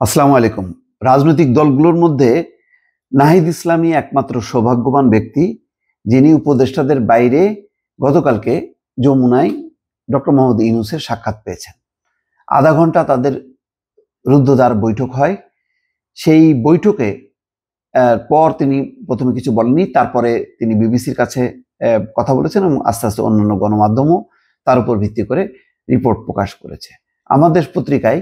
আসসালামু আলাইকুম। রাজনৈতিক দলগুলোর মধ্যে নাহিদ ইসলামই একমাত্র সৌভাগ্যবান ব্যক্তি, যিনি উপদেষ্টাদের বাইরে গতকালকে যমুনায় ডক্টর মোহাম্মদ ইউনূসের সাক্ষাৎ পেয়েছেন। আধা ঘন্টা তাদের রুদ্ধদ্বার বৈঠক হয়। সেই বৈঠকে পর তিনি প্রথমে কিছু বলেননি, তারপরে তিনি বিবিসির কাছে কথা বলেছেন এবং আস্তে আস্তে অন্যান্য গণমাধ্যমও তার উপর ভিত্তি করে রিপোর্ট প্রকাশ করেছে। আমাদের পত্রিকায়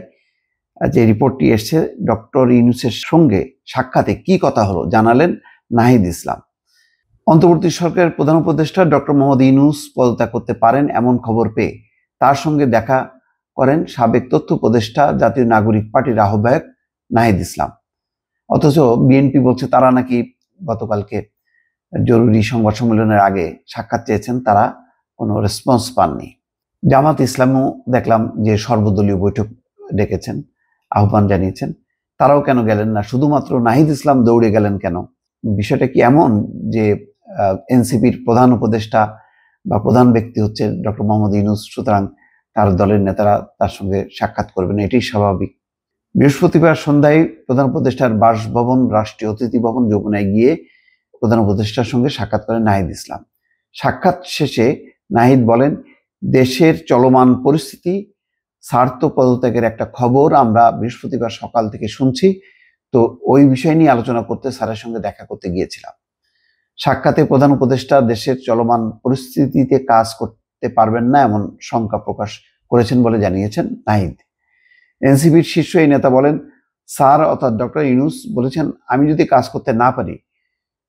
যে রিপোর্টটি এসছে, ডক্টর ইউনূসের সঙ্গে সাক্ষাতে কি কথা হলো জানালেন নাহিদ ইসলাম। অন্তর্বর্তী সরকারের প্রধান উপদেষ্টা ডক্টর মোহাম্মদ ইউনূস পদত্যাগ করতে পারেন এমন খবর পেয়ে তার সঙ্গে দেখা করেন সাবেক তথ্য উপদেষ্টা জাতীয় নাগরিক পার্টির আহ্বায়ক নাহিদ ইসলাম। অথচ বিএনপি বলছে তারা নাকি গতকালকে জরুরি সংবাদ সম্মেলনের আগে সাক্ষাৎ চেয়েছেন, তারা কোনো রেসপন্স পাননি। জামাত ইসলামও দেখলাম যে সর্বদলীয় বৈঠক ডেকেছেন, আহ্বান জানিয়েছেন, তারাও কেন গেলেন না? শুধুমাত্র নাহিদ ইসলাম দৌড়ে গেলেন কেন? বিষয়টা কি এমন যে এনসিপির প্রধান উপদেষ্টা বা প্রধান ব্যক্তি হচ্ছে ডক্টর মোহাম্মদ ইউনূস, সুতরাং তার দলের নেতারা তার সঙ্গে সাক্ষাৎ করবেন, এটাই স্বাভাবিক। বৃহস্পতিবার সন্ধ্যায় প্রধান উপদেষ্টার বাসভবন রাষ্ট্রীয় অতিথি ভবন যমুনায় গিয়ে প্রধান উপদেষ্টার সঙ্গে সাক্ষাৎ করেন নাহিদ ইসলাম। সাক্ষাৎ শেষে নাহিদ বলেন, দেশের চলমান পরিস্থিতি, স্বার্থ পদত্যাগের একটা খবর আমরা বৃহস্পতিবার সকাল থেকে শুনছি, তো ওই বিষয় নিয়ে আলোচনা করতে স্যারের সঙ্গে দেখা করতে গিয়েছিলাম। সাক্ষাতে প্রধান উপদেষ্টা দেশের চলমান পরিস্থিতিতে কাজ করতে পারবেন না এমন শঙ্কা প্রকাশ করেছেন বলে জানিয়েছেন নাহিদ। এনসিপির শীর্ষ এই নেতা বলেন, স্যার অর্থাৎ ডক্টর ইউনূস বলেছেন, আমি যদি কাজ করতে না পারি,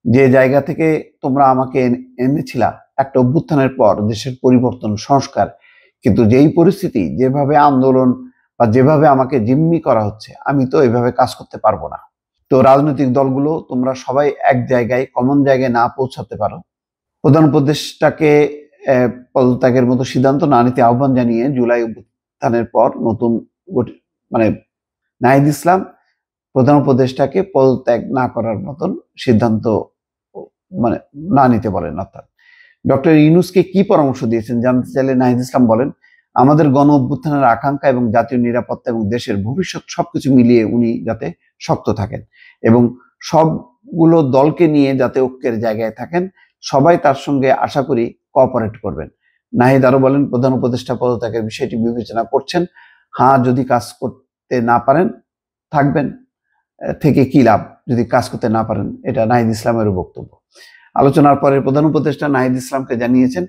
যে জায়গা থেকে তোমরা আমাকে এনেছিলা একটা অভ্যুত্থানের পর দেশের পরিবর্তন সংস্কার, কিন্তু যেই পরিস্থিতি, যেভাবে আন্দোলন বা যেভাবে আমাকে জিম্মি করা হচ্ছে, আমি তো এভাবে কাজ করতে পারবো না। তো রাজনৈতিক দলগুলো তোমরা সবাই এক জায়গায়, কমন জায়গায় না পৌঁছাতে পারো। প্রধান উপদেষ্টাকে পদত্যাগের মতো সিদ্ধান্ত না নিতে আহ্বান জানিয়ে জুলাই অভ্যুত্থানের পর নতুন মানে নাহিদ ইসলাম প্রধান উপদেষ্টাকে পদত্যাগ না করার মতন সিদ্ধান্ত মানে না নিতে বলেন। অর্থাৎ ডক্টর ইউনূসকে কি পরামর্শ দিয়েছেন জানতে চাইলে নাহিদ ইসলাম বলেন, আমাদের গণ অভ্যুত্থানের আকাঙ্ক্ষা এবং জাতীয় নিরাপত্তা এবং দেশের ভবিষ্যৎ সবকিছু মিলিয়ে উনি যাতে শক্ত থাকেন এবং সবগুলো দলকে নিয়ে যাতে ঐক্যের জায়গায় থাকেন, সবাই তার সঙ্গে আশা করি কোঅপারেট করবেন। নাহিদ আরো বলেন, প্রধান উপদেষ্টা পদত্যাগের বিষয়টি বিবেচনা করছেন। হ্যাঁ, যদি কাজ করতে না পারেন থাকবেন, থেকে কি লাভ যদি কাজ করতে না পারেন, এটা নাহিদ ইসলামেরও বক্তব্য। আলোচনার পরে প্রধান উপদেষ্টা নাহিদ ইসলামকে জানিয়েছেন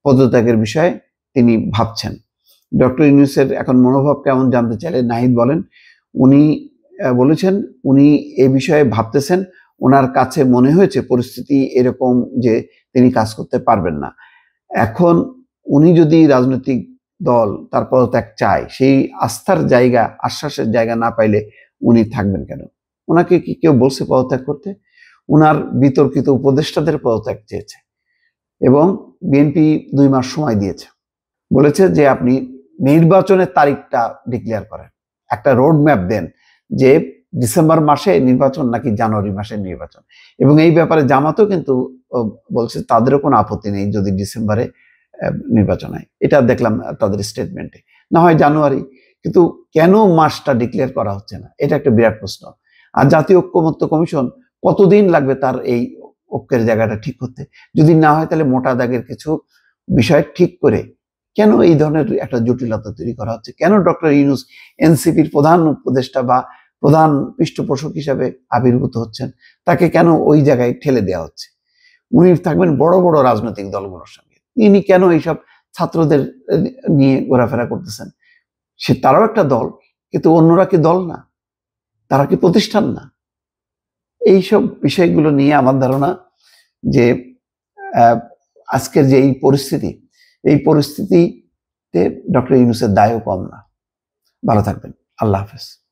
পদত্যাগের বিষয়ে তিনি ভাবছেন। ডক্টর ইউনূসের এখন মনোভাব কেমন জানতে চাইলে নাহিদ বলেন, উনি বলেছেন উনি এ বিষয়ে ভাবতেছেন, ওনার কাছে মনে হয়েছে পরিস্থিতি এরকম যে তিনি কাজ করতে পারবেন না। এখন উনি যদি রাজনৈতিক দল তার পদত্যাগ চায়, সেই আস্থার জায়গা, আশ্বাসের জায়গা না পাইলে উনি থাকবেন কেন? ওনাকে কি কেউ বলছে পদত্যাগ করতে? উনার বিতর্কিত উপদেষ্টাদের পদত্যাগ চেয়েছে এবং বিএনপি 2 মাস সময় দিয়েছে, বলেছে যে আপনি নির্বাচনের তারিখটা ডিক্লেয়ার করেন, একটা রোড ম্যাপ দেন যে ডিসেম্বর মাসে নির্বাচন নাকি জানুয়ারি মাসে নির্বাচন। এবং এই ব্যাপারে জামাতও কিন্তু বলছে তাদেরও কোনো আপত্তি নেই যদি ডিসেম্বরে নির্বাচন হয়। এটা দেখলাম তাদের স্টেটমেন্টে, না হয় জানুয়ারি, কিন্তু কেন মাসটা ডিক্লেয়ার করা হচ্ছে না, এটা একটা বিরাট প্রশ্ন। আর জাতীয় ঐক্যমত্য কমিশন কতদিন লাগবে তার এই ঐক্যের জায়গাটা ঠিক করতে? যদি না হয় তাহলে মোটা দাগের কিছু বিষয় ঠিক করে কেন এই ধরনের একটা জটিলতা তৈরি করা হচ্ছে? কেন ডক্টর ইউনূস এনসিপির প্রধান উপদেষ্টা বা প্রধান পৃষ্ঠপোষক হিসাবে আবির্ভূত হচ্ছেন, তাকে কেন ওই জায়গায় ঠেলে দেওয়া হচ্ছে? উনি থাকবেন বড় বড় রাজনৈতিক দলগুলোর সঙ্গে, তিনি কেন এইসব ছাত্রদের নিয়ে ঘোরাফেরা করতেছেন? তারাও একটা দল, কিন্তু অন্যরা কি দল না? তারা কি প্রতিষ্ঠান না? এইসব বিষয়গুলো নিয়ে আমার ধারণা যে আজকের যে এই পরিস্থিতি, এই পরিস্থিতিতে ডক্টর ইউনূসের দায়ও কম না। ভালো থাকবেন। আল্লাহ হাফেজ।